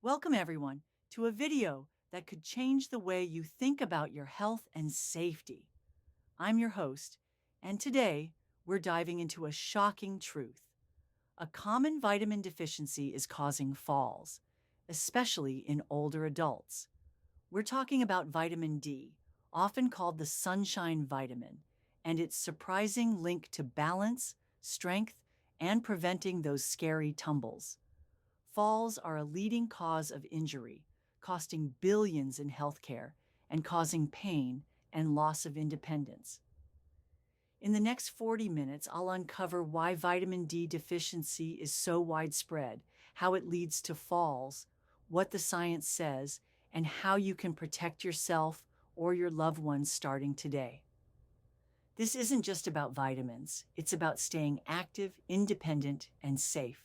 Welcome, everyone, to a video that could change the way you think about your health and safety. I'm your host, and today we're diving into a shocking truth. A common vitamin deficiency is causing falls, especially in older adults. We're talking about vitamin D, often called the sunshine vitamin, and its surprising link to balance, strength, and preventing those scary tumbles. Falls are a leading cause of injury, costing billions in healthcare and causing pain and loss of independence. In the next 40 minutes, I'll uncover why vitamin D deficiency is so widespread, how it leads to falls, what the science says, and how you can protect yourself or your loved ones starting today. This isn't just about vitamins, it's about staying active, independent, and safe.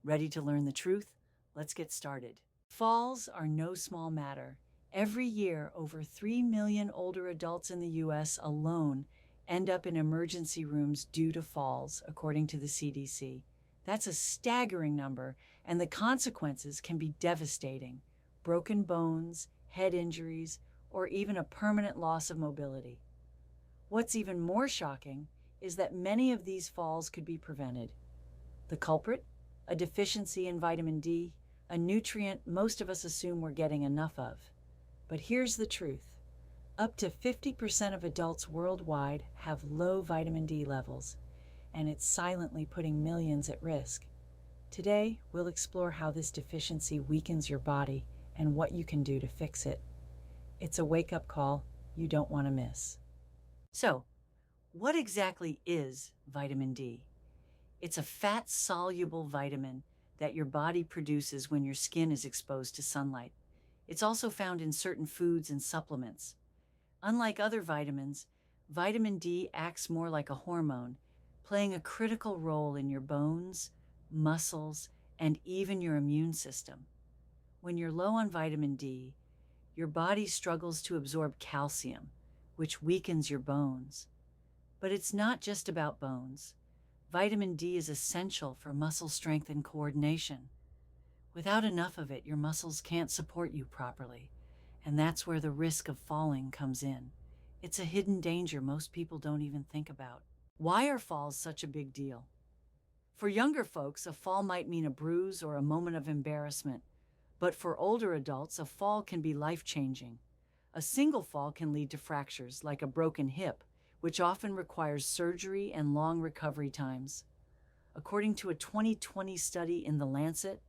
Ready to learn the truth? Let's get started. Falls are no small matter. Every year, over 3 million older adults in the US alone end up in emergency rooms due to falls, according to the CDC. That's a staggering number, and the consequences can be devastating. Broken bones, head injuries, or even a permanent loss of mobility. What's even more shocking is that many of these falls could be prevented. The culprit? A deficiency in vitamin D, a nutrient most of us assume we're getting enough of. But here's the truth. Up to 50% of adults worldwide have low vitamin D levels, and it's silently putting millions at risk. Today, we'll explore how this deficiency weakens your body and what you can do to fix it. It's a wake-up call you don't want to miss. So, what exactly is vitamin D? It's a fat-soluble vitamin that your body produces when your skin is exposed to sunlight. It's also found in certain foods and supplements. Unlike other vitamins, vitamin D acts more like a hormone, playing a critical role in your bones, muscles, and even your immune system. When you're low on vitamin D, your body struggles to absorb calcium, which weakens your bones. But it's not just about bones. Vitamin D is essential for muscle strength and coordination. Without enough of it, your muscles can't support you properly, and that's where the risk of falling comes in. It's a hidden danger most people don't even think about. Why are falls such a big deal? For younger folks, a fall might mean a bruise or a moment of embarrassment, but for older adults, a fall can be life-changing. A single fall can lead to fractures, like a broken hip, which often requires surgery and long recovery times. According to a 2020 study in The Lancet,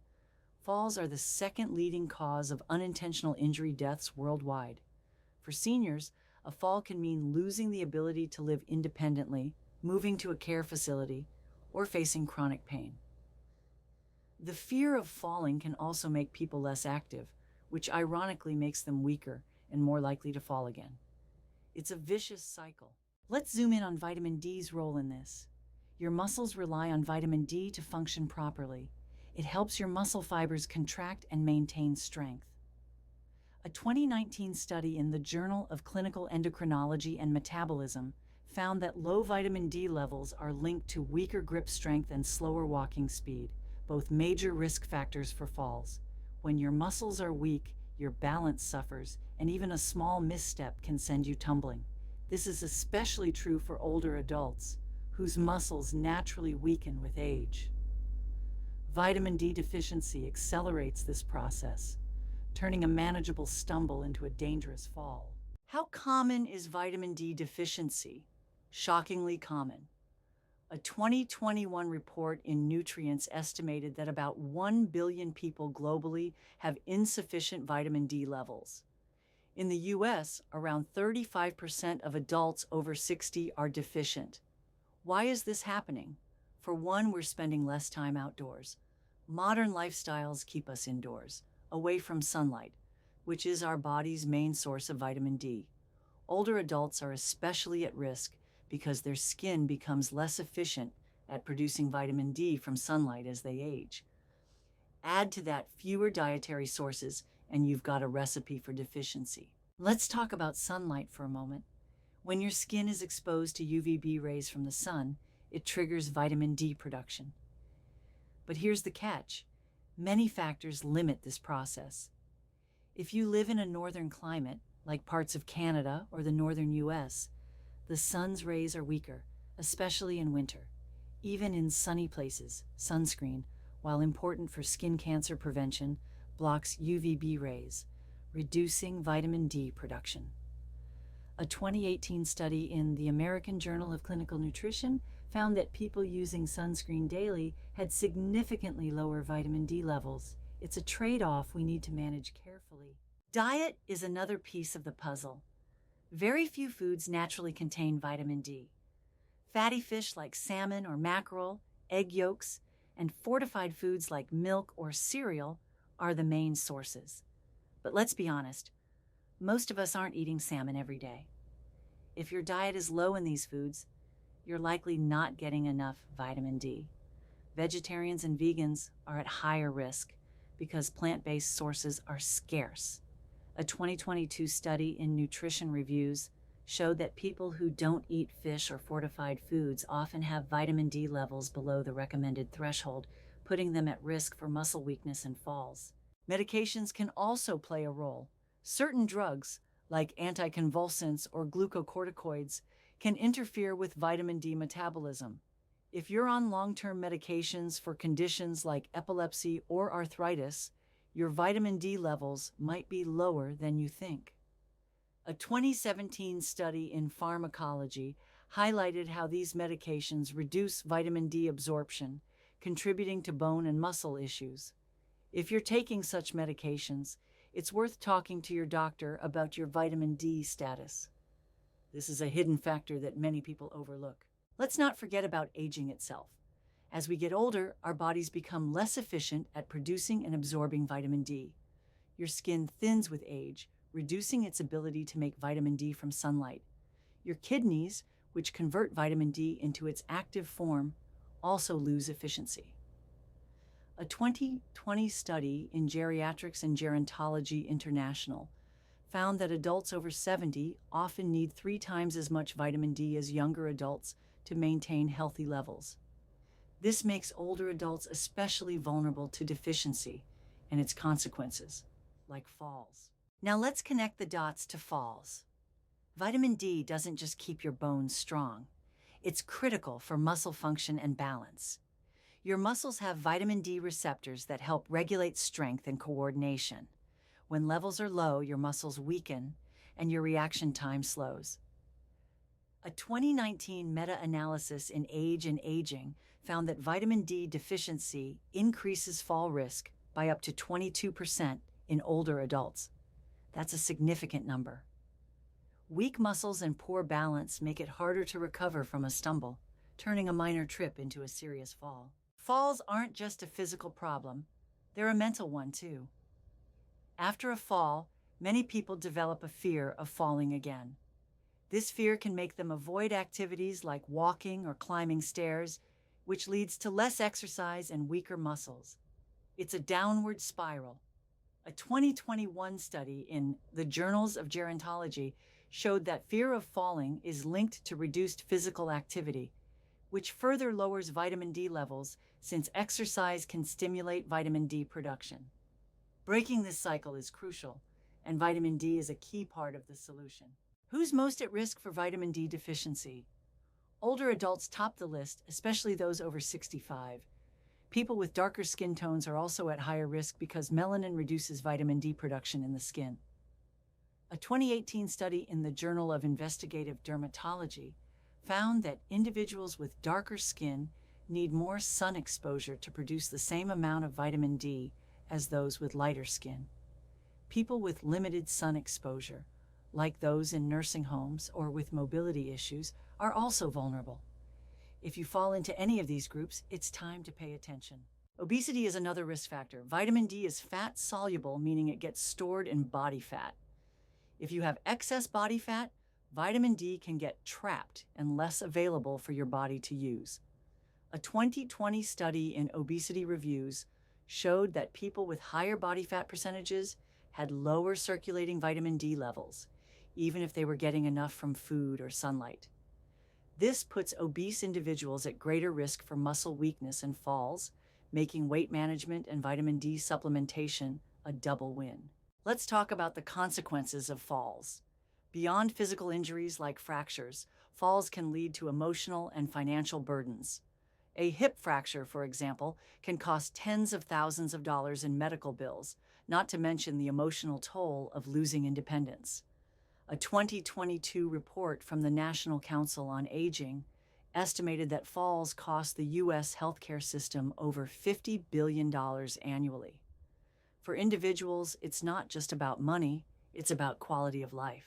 falls are the second leading cause of unintentional injury deaths worldwide. For seniors, a fall can mean losing the ability to live independently, moving to a care facility, or facing chronic pain. The fear of falling can also make people less active, which ironically makes them weaker and more likely to fall again. It's a vicious cycle. Let's zoom in on vitamin D's role in this. Your muscles rely on vitamin D to function properly. It helps your muscle fibers contract and maintain strength. A 2019 study in the Journal of Clinical Endocrinology and Metabolism found that low vitamin D levels are linked to weaker grip strength and slower walking speed, both major risk factors for falls. When your muscles are weak, your balance suffers, and even a small misstep can send you tumbling. This is especially true for older adults, whose muscles naturally weaken with age. Vitamin D deficiency accelerates this process, turning a manageable stumble into a dangerous fall. How common is vitamin D deficiency? Shockingly common. A 2021 report in Nutrients estimated that about 1 billion people globally have insufficient vitamin D levels. In the US, around 35% of adults over 60 are deficient. Why is this happening? For one, we're spending less time outdoors. Modern lifestyles keep us indoors, away from sunlight, which is our body's main source of vitamin D. Older adults are especially at risk because their skin becomes less efficient at producing vitamin D from sunlight as they age. Add to that fewer dietary sources, and you've got a recipe for deficiency. Let's talk about sunlight for a moment. When your skin is exposed to UVB rays from the sun, it triggers vitamin D production. But here's the catch. Many factors limit this process. If you live in a northern climate, like parts of Canada or the northern US, the sun's rays are weaker, especially in winter. Even in sunny places, sunscreen, while important for skin cancer prevention, blocks UVB rays, reducing vitamin D production. A 2018 study in the American Journal of Clinical Nutrition found that people using sunscreen daily had significantly lower vitamin D levels. It's a trade-off we need to manage carefully. Diet is another piece of the puzzle. Very few foods naturally contain vitamin D. Fatty fish like salmon or mackerel, egg yolks, and fortified foods like milk or cereal are the main sources. But let's be honest, most of us aren't eating salmon every day. If your diet is low in these foods, you're likely not getting enough vitamin D. Vegetarians and vegans are at higher risk because plant-based sources are scarce. A 2022 study in Nutrition Reviews showed that people who don't eat fish or fortified foods often have vitamin D levels below the recommended threshold, putting them at risk for muscle weakness and falls. Medications can also play a role. Certain drugs, like anticonvulsants or glucocorticoids, can interfere with vitamin D metabolism. If you're on long-term medications for conditions like epilepsy or arthritis, your vitamin D levels might be lower than you think. A 2017 study in pharmacology highlighted how these medications reduce vitamin D absorption, contributing to bone and muscle issues. If you're taking such medications, it's worth talking to your doctor about your vitamin D status. This is a hidden factor that many people overlook. Let's not forget about aging itself. As we get older, our bodies become less efficient at producing and absorbing vitamin D. Your skin thins with age, reducing its ability to make vitamin D from sunlight. Your kidneys, which convert vitamin D into its active form, also lose efficiency. A 2020 study in Geriatrics and Gerontology International found that adults over 70 often need 3 times as much vitamin D as younger adults to maintain healthy levels. This makes older adults especially vulnerable to deficiency and its consequences, like falls. Now let's connect the dots to falls. Vitamin D doesn't just keep your bones strong. It's critical for muscle function and balance. Your muscles have vitamin D receptors that help regulate strength and coordination. When levels are low, your muscles weaken and your reaction time slows. A 2019 meta-analysis in Age and Aging found that vitamin D deficiency increases fall risk by up to 22% in older adults. That's a significant number. Weak muscles and poor balance make it harder to recover from a stumble, turning a minor trip into a serious fall. Falls aren't just a physical problem, they're a mental one too. After a fall, many people develop a fear of falling again. This fear can make them avoid activities like walking or climbing stairs, which leads to less exercise and weaker muscles. It's a downward spiral. A 2021 study in the Journals of Gerontology showed that fear of falling is linked to reduced physical activity, which further lowers vitamin D levels since exercise can stimulate vitamin D production. Breaking this cycle is crucial, and vitamin D is a key part of the solution. Who's most at risk for vitamin D deficiency? Older adults top the list, especially those over 65. People with darker skin tones are also at higher risk because melanin reduces vitamin D production in the skin. A 2018 study in the Journal of Investigative Dermatology found that individuals with darker skin need more sun exposure to produce the same amount of vitamin D as those with lighter skin. People with limited sun exposure, like those in nursing homes or with mobility issues, are also vulnerable. If you fall into any of these groups, it's time to pay attention. Obesity is another risk factor. Vitamin D is fat soluble, meaning it gets stored in body fat. If you have excess body fat, vitamin D can get trapped and less available for your body to use. A 2020 study in Obesity Reviews showed that people with higher body fat percentages had lower circulating vitamin D levels, even if they were getting enough from food or sunlight. This puts obese individuals at greater risk for muscle weakness and falls, making weight management and vitamin D supplementation a double win. Let's talk about the consequences of falls. Beyond physical injuries like fractures, falls can lead to emotional and financial burdens. A hip fracture, for example, can cost tens of thousands of dollars in medical bills, not to mention the emotional toll of losing independence. A 2022 report from the National Council on Aging estimated that falls cost the U.S. healthcare system over $50 billion annually. For individuals, it's not just about money, it's about quality of life.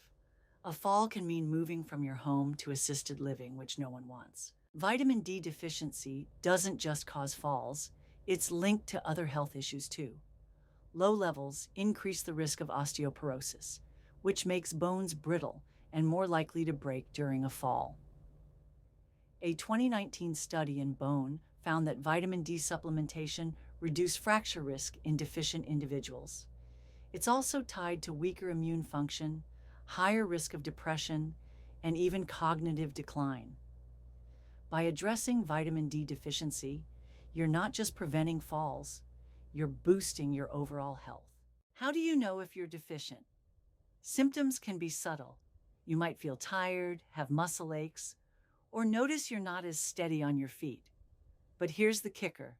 A fall can mean moving from your home to assisted living, which no one wants. Vitamin D deficiency doesn't just cause falls, it's linked to other health issues too. Low levels increase the risk of osteoporosis, which makes bones brittle and more likely to break during a fall. A 2019 study in Bone found that vitamin D supplementation reduced fracture risk in deficient individuals. It's also tied to weaker immune function, higher risk of depression, and even cognitive decline. By addressing vitamin D deficiency, you're not just preventing falls, you're boosting your overall health. How do you know if you're deficient? Symptoms can be subtle. You might feel tired, have muscle aches, or notice you're not as steady on your feet. But here's the kicker.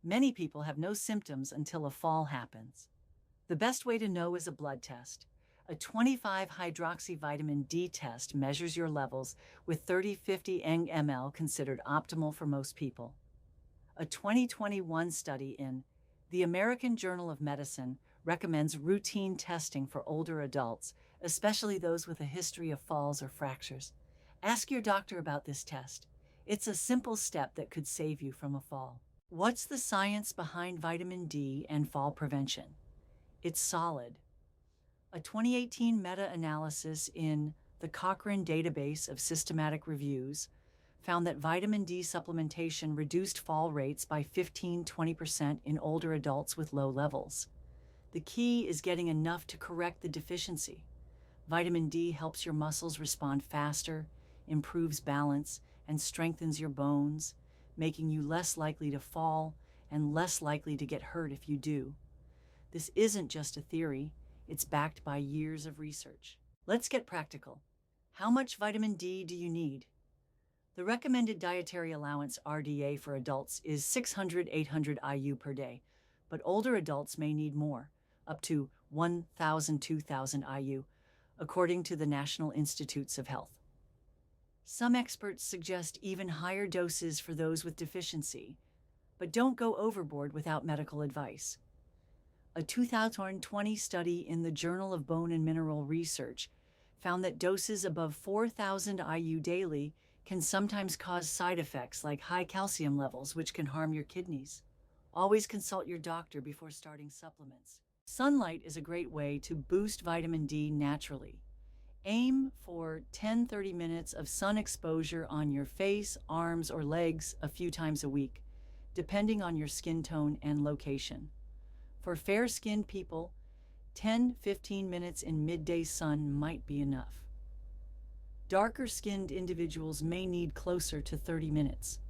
Many people have no symptoms until a fall happens. The best way to know is a blood test. A 25-hydroxyvitamin D test measures your levels with 30-50 ml considered optimal for most people. A 2021 study in the American Journal of Medicine recommends routine testing for older adults, especially those with a history of falls or fractures. Ask your doctor about this test. It's a simple step that could save you from a fall. What's the science behind vitamin D and fall prevention? It's solid. A 2018 meta-analysis in the Cochrane Database of Systematic Reviews found that vitamin D supplementation reduced fall rates by 15-20% in older adults with low levels. The key is getting enough to correct the deficiency. Vitamin D helps your muscles respond faster, improves balance, and strengthens your bones, making you less likely to fall and less likely to get hurt if you do. This isn't just a theory, it's backed by years of research. Let's get practical. How much vitamin D do you need? The recommended dietary allowance RDA for adults is 600-800 IU per day, but older adults may need more, up to 1,000-2,000 IU, according to the National Institutes of Health. Some experts suggest even higher doses for those with deficiency, but don't go overboard without medical advice. A 2020 study in the Journal of Bone and Mineral Research found that doses above 4,000 IU daily can sometimes cause side effects like high calcium levels, which can harm your kidneys. Always consult your doctor before starting supplements. Sunlight is a great way to boost vitamin D naturally. Aim for 10-30 minutes of sun exposure on your face, arms, or legs a few times a week, depending on your skin tone and location. For fair-skinned people, 10-15 minutes in midday sun might be enough. Darker-skinned individuals may need closer to 30 minutes.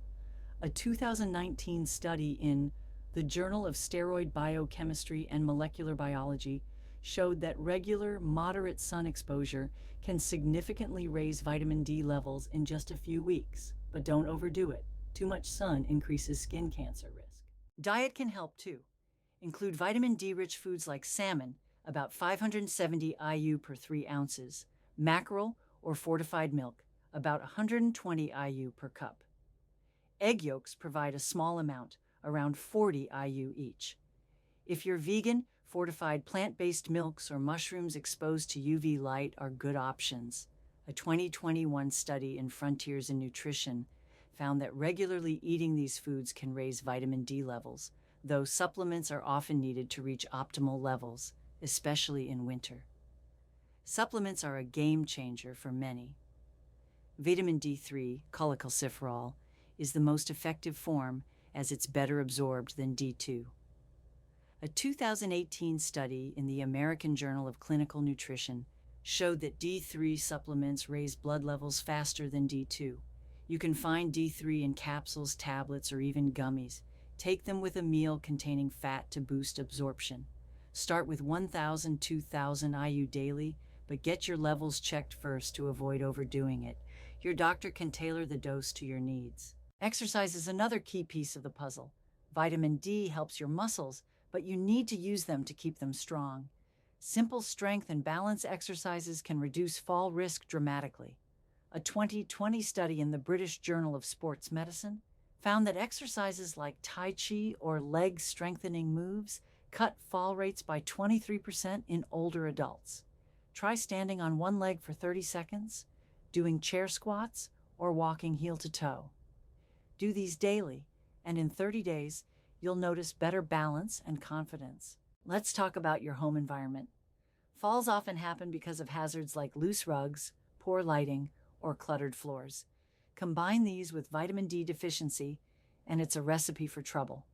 A 2019 study in the Journal of Steroid Biochemistry and Molecular Biology showed that regular, moderate sun exposure can significantly raise vitamin D levels in just a few weeks. But don't overdo it. Too much sun increases skin cancer risk. Diet can help too. Include vitamin D-rich foods like salmon, about 570 IU per 3 ounces, mackerel or fortified milk, about 120 IU per cup. Egg yolks provide a small amount, around 40 IU each. If you're vegan, fortified plant-based milks or mushrooms exposed to UV light are good options. A 2021 study in Frontiers in Nutrition found that regularly eating these foods can raise vitamin D levels, though supplements are often needed to reach optimal levels, especially in winter. Supplements are a game changer for many. Vitamin D3, cholecalciferol, is the most effective form as it's better absorbed than D2. A 2018 study in the American Journal of Clinical Nutrition showed that D3 supplements raise blood levels faster than D2. You can find D3 in capsules, tablets, or even gummies. Take them with a meal containing fat to boost absorption. Start with 1,000, 2,000 IU daily, but get your levels checked first to avoid overdoing it. Your doctor can tailor the dose to your needs. Exercise is another key piece of the puzzle. Vitamin D helps your muscles, but you need to use them to keep them strong. Simple strength and balance exercises can reduce fall risk dramatically. A 2020 study in the British Journal of Sports Medicine found that exercises like Tai Chi or leg strengthening moves cut fall rates by 23% in older adults. Try standing on one leg for 30 seconds, doing chair squats, or walking heel to toe. Do these daily, and in 30 days, you'll notice better balance and confidence. Let's talk about your home environment. Falls often happen because of hazards like loose rugs, poor lighting, or cluttered floors. Combine these with vitamin D deficiency, and it's a recipe for trouble.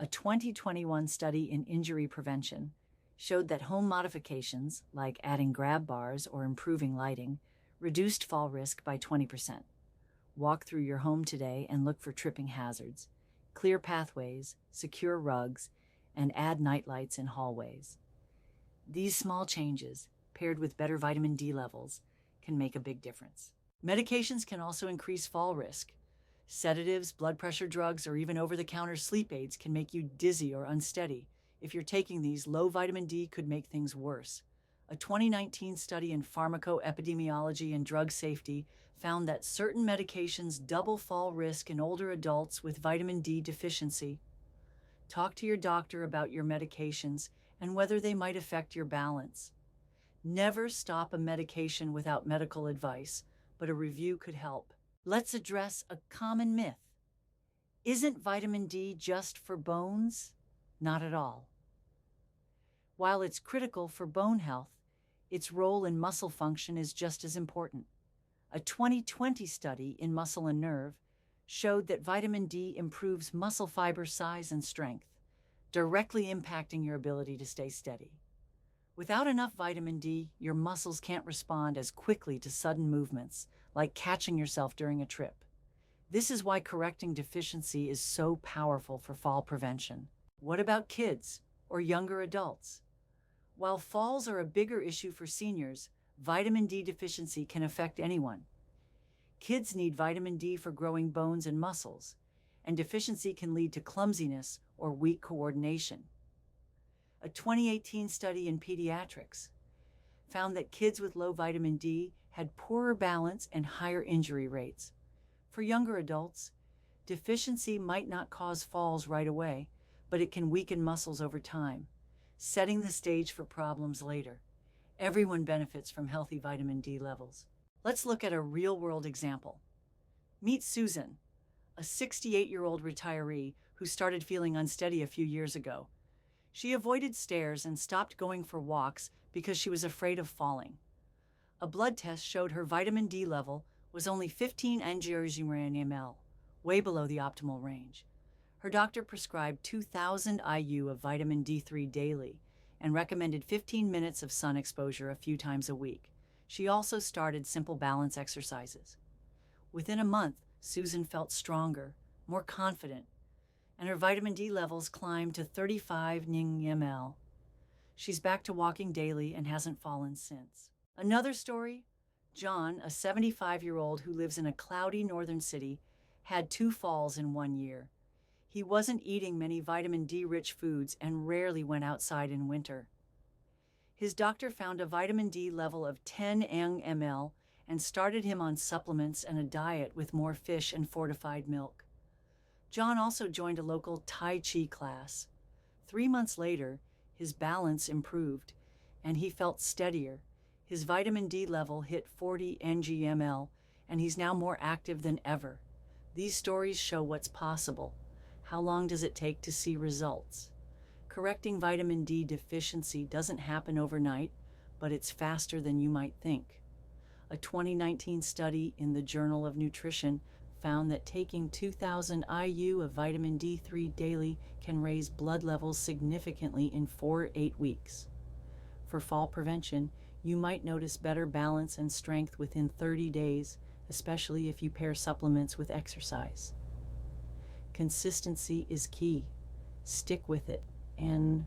A 2021 study in injury prevention showed that home modifications, like adding grab bars or improving lighting, reduced fall risk by 20%. Walk through your home today and look for tripping hazards, clear pathways, secure rugs, and add nightlights in hallways. These small changes, paired with better vitamin D levels, can make a big difference. Medications can also increase fall risk. Sedatives, blood pressure drugs, or even over-the-counter sleep aids can make you dizzy or unsteady. If you're taking these, low vitamin D could make things worse. A 2019 study in pharmacoepidemiology and drug safety found that certain medications double fall risk in older adults with vitamin D deficiency. Talk to your doctor about your medications and whether they might affect your balance. Never stop a medication without medical advice, but a review could help. Let's address a common myth. Isn't vitamin D just for bones? Not at all. While it's critical for bone health, its role in muscle function is just as important. A 2020 study in Muscle and Nerve showed that vitamin D improves muscle fiber size and strength, directly impacting your ability to stay steady. Without enough vitamin D, your muscles can't respond as quickly to sudden movements, like catching yourself during a trip. This is why correcting deficiency is so powerful for fall prevention. What about kids or younger adults? While falls are a bigger issue for seniors, vitamin D deficiency can affect anyone. Kids need vitamin D for growing bones and muscles, and deficiency can lead to clumsiness or weak coordination. A 2018 study in pediatrics found that kids with low vitamin D had poorer balance and higher injury rates. For younger adults, deficiency might not cause falls right away, but it can weaken muscles over time, setting the stage for problems later. Everyone benefits from healthy vitamin D levels. Let's look at a real-world example. Meet Susan, a 68-year-old retiree who started feeling unsteady a few years ago. She avoided stairs and stopped going for walks because she was afraid of falling. A blood test showed her vitamin D level was only 15 ng/ml, way below the optimal range. Her doctor prescribed 2,000 IU of vitamin D3 daily and recommended 15 minutes of sun exposure a few times a week. She also started simple balance exercises. Within a month, Susan felt stronger, more confident, and her vitamin D levels climbed to 35 ng/ml. She's back to walking daily and hasn't fallen since. Another story, John, a 75-year-old who lives in a cloudy northern city, had 2 falls in 1 year. He wasn't eating many vitamin D-rich foods and rarely went outside in winter. His doctor found a vitamin D level of 10 ng/ml and started him on supplements and a diet with more fish and fortified milk. John also joined a local Tai Chi class. 3 months later, his balance improved, and he felt steadier. His vitamin D level hit 40 ng/ml, and he's now more active than ever. These stories show what's possible. How long does it take to see results? Correcting vitamin D deficiency doesn't happen overnight, but it's faster than you might think. A 2019 study in the Journal of Nutrition found that taking 2,000 IU of vitamin D3 daily can raise blood levels significantly in 4-8 weeks. For fall prevention, you might notice better balance and strength within 30 days, especially if you pair supplements with exercise. Consistency is key. Stick with it and